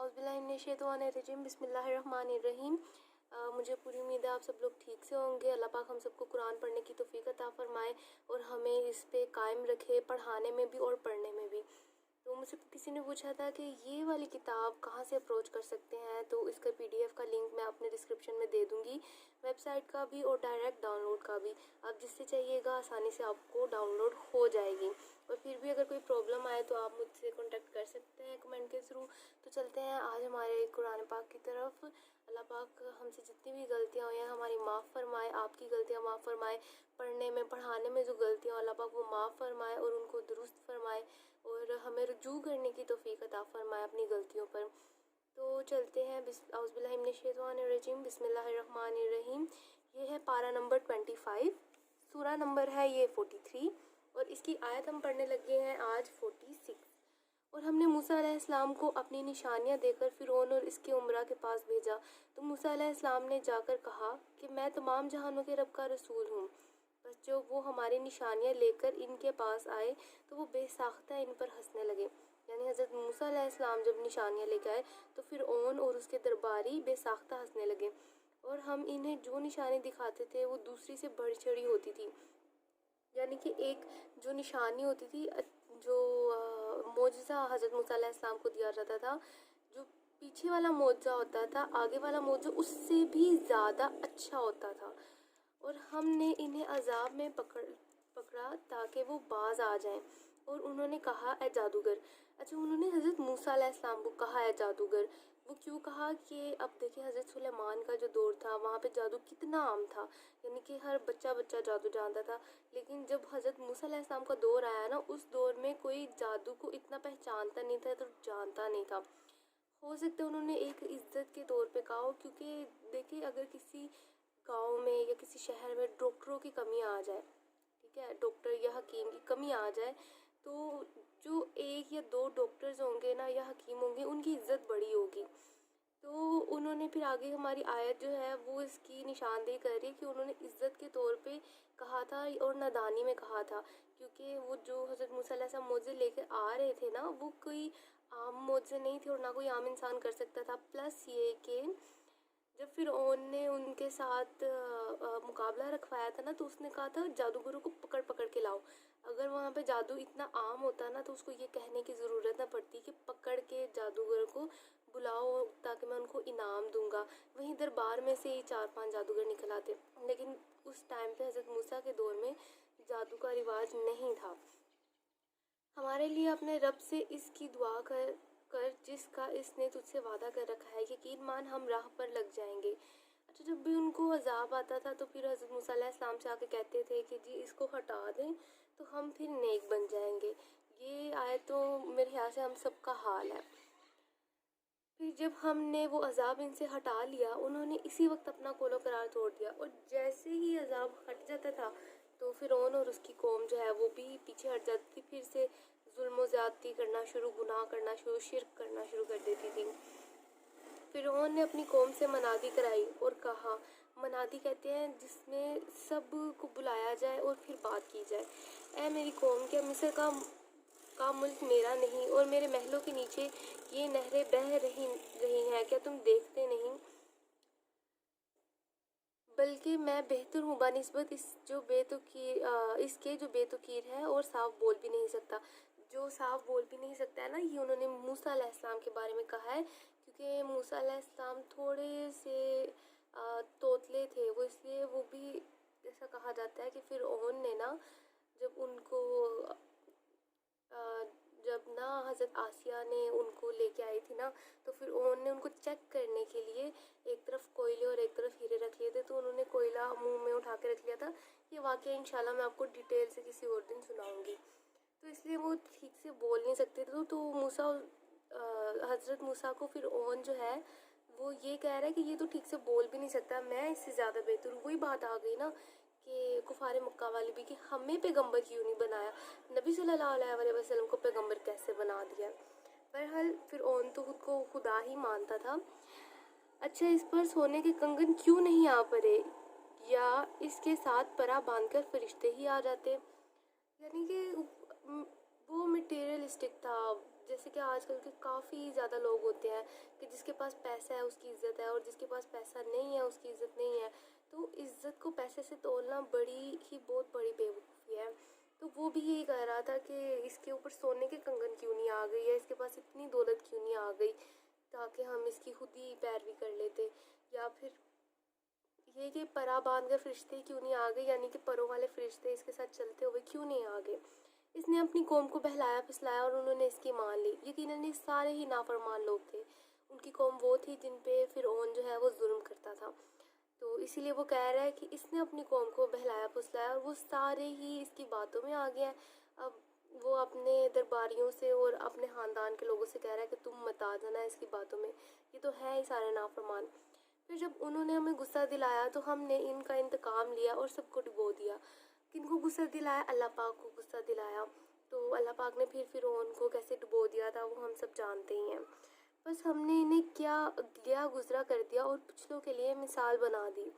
औज़ुबिल्लाहिमिनश्शैतानिर्रजीम बिस्मिल्लाहिर्रहमानिर्रहीम। मुझे पूरी उम्मीद है आप सब लोग ठीक से होंगे। अल्लाह पाक हम सबको कुरान पढ़ने की तौफ़ीक अता फ़रमाए और हमें इस पे कायम रखे, पढ़ाने में भी और पढ़ने में भी। तो मुझसे किसी ने पूछा था कि ये वाली किताब कहाँ से अप्रोच कर सकते हैं, तो इसका PDF का लिंक मैं अपने डिस्क्रिप्शन में दे दूँगी, वेबसाइट का भी और डायरेक्ट डाउनलोड का भी। आप जिससे चाहिएगा आसानी से आपको डाउनलोड हो जाएगी। और फिर भी अगर कोई प्रॉब्लम आए तो आप मुझसे कॉन्टेक्ट कर सकते हैं कमेंट के थ्रू। तो चलते हैं आज हमारे कुरान पाक की तरफ। अल्लाह पाक हमसे जितनी भी गलतियाँ हुई हैं हमारी माफ़ फरमाए, आपकी गलतियाँ माफ़ फरमाए, पढ़ने में पढ़ाने में जो गलतियाँ अल्लाह पाक वो माफ़ फरमाए और उनको दुरुस्त फरमाए और हमें रुजू करने की तौफ़ीक अता फ़रमाए अपनी गलतियों पर। तो चलते हैं औज़ुबिल्लाहिमिनश्शैतानिर्रजीम बिस्मिल्लाहिर्रहमानिर्रहीम। ये है पारा नंबर 25, सूरा नंबर है ये 43 और इसकी आयत हम पढ़ने लगे हैं आज 46। और हमने मूसा अलैहिस्सलाम को अपनी निशानियां देकर फ़िरौन और इसके उमरा के पास भेजा। तो मूसा अलैहिस्सलाम ने जाकर कहा कि मैं तमाम जहानों के रब का रसूल हूँ। बस जब वो हमारी निशानियां लेकर इनके पास आए तो वो बेसाख्ता इन पर हंसने लगे। यानी हज़रत मूसा अलैहिस्सलाम जब निशानियां लेकर आए तो फ़िरौन और उसके दरबारी बेसाख्ता हंसने लगे और हम इन्हें जो निशानी दिखाते थे वो दूसरी से बढ़ चढ़ी होती थी। यानी कि एक जो निशानी होती थी, जो मोजज़ा हज़रत मूसा अलैहिस्सलाम को दिया जाता था, जो पीछे वाला मोजज़ा होता था, आगे वाला मोजज़ा उससे भी ज़्यादा अच्छा होता था। और हमने इन्हें अजाब में पकड़ा ताकि वो बाज आ जाएं। और उन्होंने कहा ए जादूगर। अच्छा, उन्होंने हज़रत मूसा अलैहिस्सलाम को कहा ए जादूगर। वो क्यों कहा कि अब देखिए हज़रत सुलेमान का जो दौर था वहाँ पे जादू कितना आम था, यानी कि हर बच्चा जादू जानता था। लेकिन जब हज़रत मूसा अलैहिस्सलाम का दौर आया ना, उस दौर में कोई जादू को इतना पहचानता नहीं था, तो जानता नहीं था। हो सकता है उन्होंने एक इज्जत के तौर पे कहा हो, क्योंकि देखिए अगर किसी गांव में या किसी शहर में डॉक्टरों की कमी आ जाए, ठीक है, डॉक्टर या हकीम की कमी आ जाए, तो जो एक या दो डॉक्टर्स होंगे ना या हकीम होंगे उनकी इज्जत बड़ी होगी। तो उन्होंने फिर आगे हमारी आयत जो है वो इसकी निशानदेही कर रही है कि उन्होंने इज्जत के तौर पे कहा था और नादानी में कहा था, क्योंकि वो जो हज़रत मूसा अलैहिस्सलाम मोज़े लेकर आ रहे थे ना, वो कोई आम मोज़े नहीं थे और ना कोई आम इंसान कर सकता था। प्लस ये कि जब फ़िरौन ने उनके साथ मुकाबला रखवाया था ना, तो उसने कहा था जादूगरों को पकड़ पकड़ के लाओ। अगर वहाँ पे जादू इतना आम होता ना तो उसको ये कहने की ज़रूरत ना पड़ती कि पकड़ के जादूगर को बुलाओ ताकि मैं उनको इनाम दूंगा। वहीं दरबार में से ही 4-5 जादूगर निकल आते। लेकिन उस टाइम पे हज़रत मूसा के दौर में जादू का रिवाज नहीं था। हमारे लिए अपने रब से इसकी दुआ कर जिसका इसने तुझसे वादा कर रखा है, यकीन मान हम राह पर लग जाएंगे। अच्छा, जब भी उनको अजाब आता था तो फिर हज़रत मूसा अलैहिस्सलाम से आके कहते थे कि जी इसको हटा दें तो हम फिर नेक बन जाएंगे। ये आए तो मेरे ख्याल से हम सबका हाल है। फिर जब हमने वो अजाब इनसे हटा लिया, उन्होंने इसी वक्त अपना कौलो करार तोड़ दिया और जैसे ही अजाब हट जाता था तो फ़िरौन और उसकी कौम जो है वो भी पीछे हट जाती थी, फिर से जुल्म ज़्यादती करना शुरू, गुनाह करना शुरू, शिर्क करना शुरू कर देती थी। फ़िरौन ने अपनी कौम से मनादी कराई और कहा, मनादी कहते हैं जिसमें सब को बुलाया जाए और फिर बात की जाए। ऐ मेरी कौम, क्या मिस्र का मुल्क मेरा नहीं और मेरे महलों के नीचे ये नहरें बह रही हैं, क्या तुम देखते नहीं? बल्कि मैं बेहतर हूँ बनिस्बत इसके जो बेतुकीर है और साफ बोल भी नहीं सकता। जो साफ बोल भी नहीं सकता है ना, ये उन्होंने मूसा अलैहिस्सलाम के बारे में कहा है, क्योंकि मूसा अलैहिस्सलाम थोड़े से तोतले थे, वो इसलिए वो भी ऐसा कहा जाता है कि फ़िरऔन ने ना जब उनको जब ना हज़रत आसिया ने उनको लेके आई थी ना, तो फिर उन्होंने उनको चेक करने के लिए एक तरफ कोयले और एक तरफ हीरे रख लिए थे। तो उन्होंने कोयला मुंह में उठा के रख लिया था। ये वाक़या इंशाल्लाह मैं आपको डिटेल से किसी और दिन सुनाऊंगी। तो इसलिए वो ठीक से बोल नहीं सकते थे। तो मूसा हज़रत मूसा को फिर जो है वो ये कह रहा है कि ये तो ठीक से बोल भी नहीं सकता, मैं इससे ज़्यादा बेहतर हूँ। वही बात आ गई ना कि कुफार मक्का वाली भी कि हमें पैगंबर क्यों नहीं बनाया, नबी सल्लल्लाहु अलैहि वसल्लम को पैगंबर कैसे बना दिया। बहरहाल फ़िरऔन तो खुद को खुदा ही मानता था। अच्छा, इस पर सोने के कंगन क्यों नहीं आ पड़े या इसके साथ परा बांधकर फरिश्ते ही आ जाते। यानी कि वो मटेरियलिस्टिक था। جیسے کہ آج کل کے کافی زیادہ لوگ ہوتے ہیں کہ جس کے پاس پیسہ ہے اس کی عزت ہے، اور جس کے پاس پیسہ نہیں ہے اس کی عزت نہیں ہے. تو عزت کو پیسے سے تولنا بہت بڑی بیوقوفی ہے. تو وہ بھی یہی کہہ رہا تھا کہ اس کے اوپر سونے کے کنگن کیوں نہیں آ گئی، یا اس کے پاس اتنی دولت کیوں نہیں آ گئی تاکہ ہم اس کی خود ہی پیروی کر لیتے، یا پھر یہ کہ پرا باندھ کر فرشتے کیوں نہیں آ گئے، یعنی کہ پروں والے فرشتے اس کے ساتھ چلتے ہوئے کیوں نہیں آ گئے. اس نے اپنی قوم کو بہلایا پھسلایا اور انہوں نے اس کی مان لی. یقیناً یہ سارے ہی نافرمان لوگ تھے. ان کی قوم وہ تھی جن پہ فرعون جو ہے وہ ظلم کرتا تھا. تو اسی لیے وہ کہہ رہا ہے کہ اس نے اپنی قوم کو بہلایا پھسلایا اور وہ سارے ہی اس کی باتوں میں آ گئے ہیں. اب وہ اپنے درباریوں سے اور اپنے خاندان کے لوگوں سے کہہ رہا ہے کہ تم مت آ جانا اس کی باتوں میں، یہ تو ہے ہی سارے نافرمان. پھر جب انہوں نے ہمیں غصہ دلایا تو ہم نے ان کا انتقام لیا اور سب کو ڈبو دیا. کن کو غصہ دلایا؟ اللہ پاک کو غصہ دلایا. تو اللہ پاک نے پھر فرعون کو کیسے ڈبو دیا تھا وہ ہم سب جانتے ہی ہیں. بس ہم نے انہیں کیا گیا گزرا کر دیا اور پچھلوں کے لیے مثال بنا دی.